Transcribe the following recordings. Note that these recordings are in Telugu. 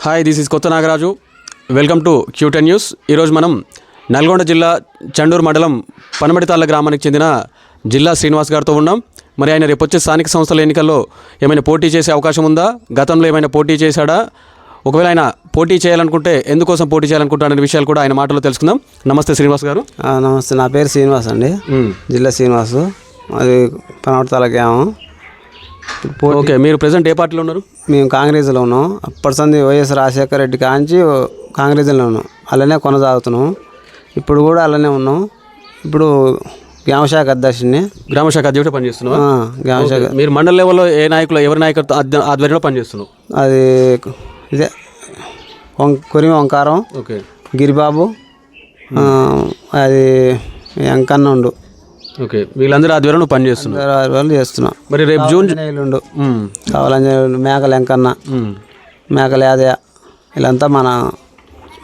హాయ్, దిస్ ఈజ్ కొత్త Nagaraju. Welcome to Q10 news. ఈరోజు మనం నల్గొండ జిల్లా చండూరు మండలం పనమడితాళ్ళ గ్రామానికి చెందిన జిల్లా శ్రీనివాస్ గారితో ఉన్నాం. మరి ఆయన రేపు వచ్చే స్థానిక సంస్థల ఎన్నికల్లో ఏమైనా పోటీ చేసే అవకాశం ఉందా, గతంలో ఏమైనా పోటీ చేశాడా, ఒకవేళ ఆయన పోటీ చేయాలనుకుంటే ఎందుకోసం పోటీ చేయాలనుకుంటాడనే విషయాలు కూడా ఆయన మాటలో తెలుసుకుందాం. నమస్తే శ్రీనివాస్ గారు. నమస్తే, నా పేరు శ్రీనివాస్ అండి. జిల్లా శ్రీనివాసు, అది పనమడితాళ్ళ గ్రామం. ఓకే, మీరు ప్రజెంట్ ఏ పార్టీలో ఉన్నారు? మేము కాంగ్రెస్లో ఉన్నాం. అప్పటి సంది వైఎస్ రాజశేఖర రెడ్డి కాంచి కాంగ్రెస్లో ఉన్నాం, అలానే కొనసాగుతున్నాం. ఇప్పుడు కూడా అలానే ఉన్నాం. ఇప్పుడు గ్రామశాఖ అధ్యక్షుడిని. గ్రామశాఖ అధ్యక్షుడు పనిచేస్తున్నాం. గ్రామశాఖ. మీరు మండల లెవెల్లో ఏ నాయకులు, ఎవరి నాయకత్వం ఆధ్వర్యంలో పనిచేస్తున్నాం? అది ఇదే కొరిమి ఓంకారం, ఓకే, గిరిబాబు, అది వెంకన్న ఉండు. ఓకే, వీళ్ళందరూ ఆధ్వర్యంలో పనిచేస్తున్నారు. చేస్తున్నాం. మరి రేపు జూన్ ఉండు కావాలంజనేయులు, మేకల వెంకన్న, మేకల యాదయ్య, వీళ్ళంతా మన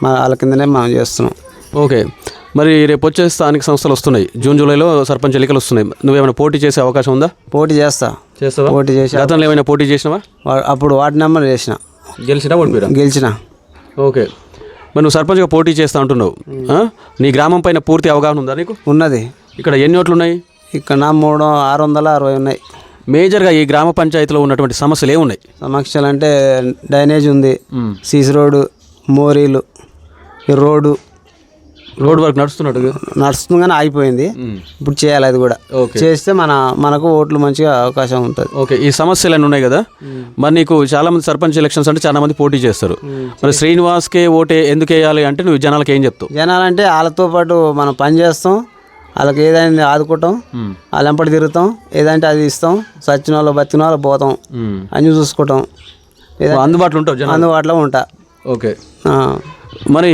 వాళ్ళ కిందనే మనం చేస్తున్నాం. ఓకే, మరి రేపు వచ్చే స్థానిక సంస్థలు వస్తున్నాయి. జూన్ జూలైలో సర్పంచ్ ఎన్నికలు వస్తున్నాయి. నువ్వేమైనా పోటీ చేసే అవకాశం ఉందా? పోటీ చేస్తావా? పోటీ చేసి గతంలో ఏమైనా పోటీ చేసినావా? అప్పుడు వార్డు నెంబర్ చేసిన. గెలిచినా ఓడిపోయినా? గెలిచిన. ఓకే, మరి నువ్వు సర్పంచ్గా పోటీ చేస్తా అంటున్నావు. నీ గ్రామం పైన పూర్తి అవగాహన ఉందా నీకు? ఉన్నది. ఇక్కడ ఎన్ని ఓట్లు ఉన్నాయి? ఇక్కడ 660 ఉన్నాయి. మేజర్గా ఈ గ్రామ పంచాయతీలో ఉన్నటువంటి సమస్యలు ఏమున్నాయి? సమస్యలు అంటే డ్రైనేజ్ ఉంది, సీసీ రోడ్డు, మోరీలు, రోడ్డు వర్క్ నడుస్తుంది కానీ ఆగిపోయింది. ఇప్పుడు చేయాలి అది కూడా. చేస్తే మనకు ఓట్లు మంచిగా అవకాశం ఉంటుంది. ఓకే, ఈ సమస్యలు అన్నీ ఉన్నాయి కదా. మరి నీకు చాలా మంది సర్పంచ్ ఎలక్షన్స్ అంటే చాలా మంది పోటీ చేస్తారు. మరి శ్రీనివాస్కే ఓటే ఎందుకు వేయాలి అంటే నువ్వు జనాలకు ఏం చెప్తావు? జనాలంటే వాళ్ళతో పాటు మనం పని చేస్తాం, వాళ్ళకి ఏదైనా ఆదుకుంటాం, వాళ్ళ వెంపటి తిరుగుతాం, ఏదంటే అది ఇస్తాం, సచ్చిన వాళ్ళు బతికిన వాళ్ళు పోతాం, అన్నీ చూసుకుంటాం, అందుబాటులో ఉంటావు, అందుబాటులో ఉంటా. ఓకే, మరి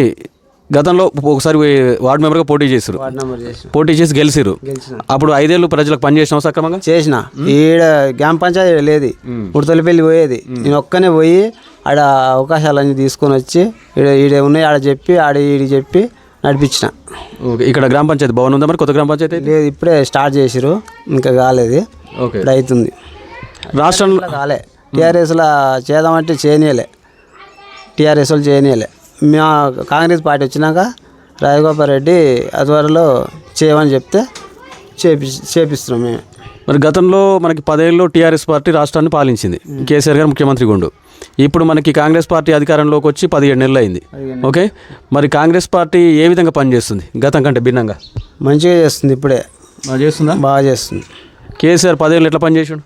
గతంలో ఒకసారి వార్డు మెంబర్గా పోటీ చేశారు. పోటీ చేసి గెలిచారు. అప్పుడు 5 ఏళ్ళు ప్రజలకు పని చేసినావు సక్రమంగా? చేసిన. ఈడ గ్రామ పంచాయతీ లేదు, ఉడతలపల్లి పోయేది. నేను ఒక్కనే పోయి ఆడ అవకాశాలన్నీ తీసుకొని వచ్చి ఈడ ఉన్నాయి ఆడ చెప్పి ఈడ చెప్పి నడిపించిన. ఓకే, ఇక్కడ గ్రామ పంచాయతీ భవన్ ఉందా? మరి కొత్త గ్రామ పంచాయతీ లేదు, ఇప్పుడే స్టార్ట్ చేసిరు, ఇంకా కాలేదు. ఓకే, ఇప్పుడు అవుతుంది. రాష్ట్రంలో కాలే. టీఆర్ఎస్లో చేద్దామంటే చేయనీయలే, టీఆర్ఎస్ వాళ్ళు చేయనీయలే. మా కాంగ్రెస్ పార్టీ వచ్చినాక రాజగోపాల్ రెడ్డి ఆధ్వర్యంలో చేయమని చెప్తే చేపిస్తున్నాం మేము. మరి గతంలో మనకి 10 ఏళ్ళు టీఆర్ఎస్ పార్టీ రాష్ట్రాన్ని పాలించింది, కేసీఆర్ గారు ముఖ్యమంత్రిగా ఉండు. ఇప్పుడు మనకి కాంగ్రెస్ పార్టీ అధికారంలోకి వచ్చి 17 నెలలు అయింది. ఓకే, మరి కాంగ్రెస్ పార్టీ ఏ విధంగా పనిచేస్తుంది గతం కంటే భిన్నంగా? మంచిగా చేస్తుంది. ఇప్పుడే చేస్తుందా? బాగా చేస్తుంది. కేసీఆర్ 10 ఏళ్ళు ఎట్లా పనిచేసాడు?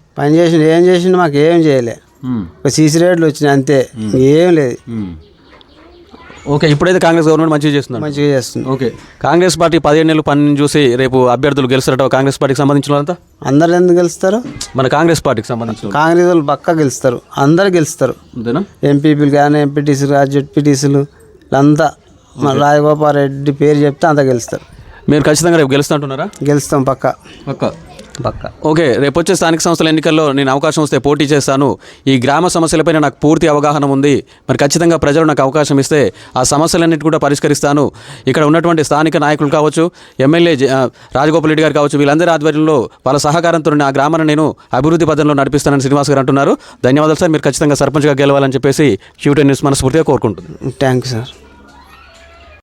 ఏం చేసిండు? మాకు ఏం చేయలే. ఒక సీసీ రేట్లు వచ్చినాయి అంతే, ఏం లేదు. ఓకే, ఇప్పుడైతే కాంగ్రెస్ గవర్నమెంట్ మంచిగా చేస్తుంది. ఓకే, కాంగ్రెస్ పార్టీ 17 నెలలు పని చూసి రేపు అభ్యర్థులు గెలుస్తారట. కాంగ్రెస్ పార్టీకి సంబంధించిన వాళ్ళంతా అందరు ఎందుకు గెలుస్తారు? మన కాంగ్రెస్ పార్టీకి సంబంధించిన కాంగ్రెస్ వాళ్ళు పక్కా గెలుస్తారు, అందరు గెలుస్తారు. అంతేనా? ఎంపీపీలు కానీ, ఎంపీటీసీలు, జెడ్పీటీసీలు అంతా మన రాజగోపాల్ రెడ్డి పేరు చెప్తే అంతా గెలుస్తారు. మీరు ఖచ్చితంగా రేపు గెలుస్తా అంటున్నారా? గెలుస్తాం పక్కా. ఓకే, రేపు వచ్చే స్థానిక సంస్థల ఎన్నికల్లో నేను అవకాశం వస్తే పోటీ చేస్తాను. ఈ గ్రామ సమస్యలపైన నాకు పూర్తి అవగాహన ఉంది. మరి ఖచ్చితంగా ప్రజలు నాకు అవకాశం ఇస్తే ఆ సమస్యలన్నిటి కూడా పరిష్కరిస్తాను. ఇక్కడ ఉన్నటువంటి స్థానిక నాయకులు కావచ్చు, ఎమ్మెల్యే రాజగోపాల్ రెడ్డి గారు కావచ్చు, వీళ్ళందరి ఆధ్వర్యంలో వాళ్ళ సహకారంతో ఆ గ్రామాన్ని నేను అభివృద్ధి పథంలో నడిపిస్తానని శ్రీనివాస్ గారు అంటున్నారు. ధన్యవాదాలు సార్, మీరు ఖచ్చితంగా సర్పంచ్గా గెలవాలని చెప్పేసి Q10 న్యూస్ మనస్ఫూర్తిగా కోరుకుంటుంది. Thank you sir.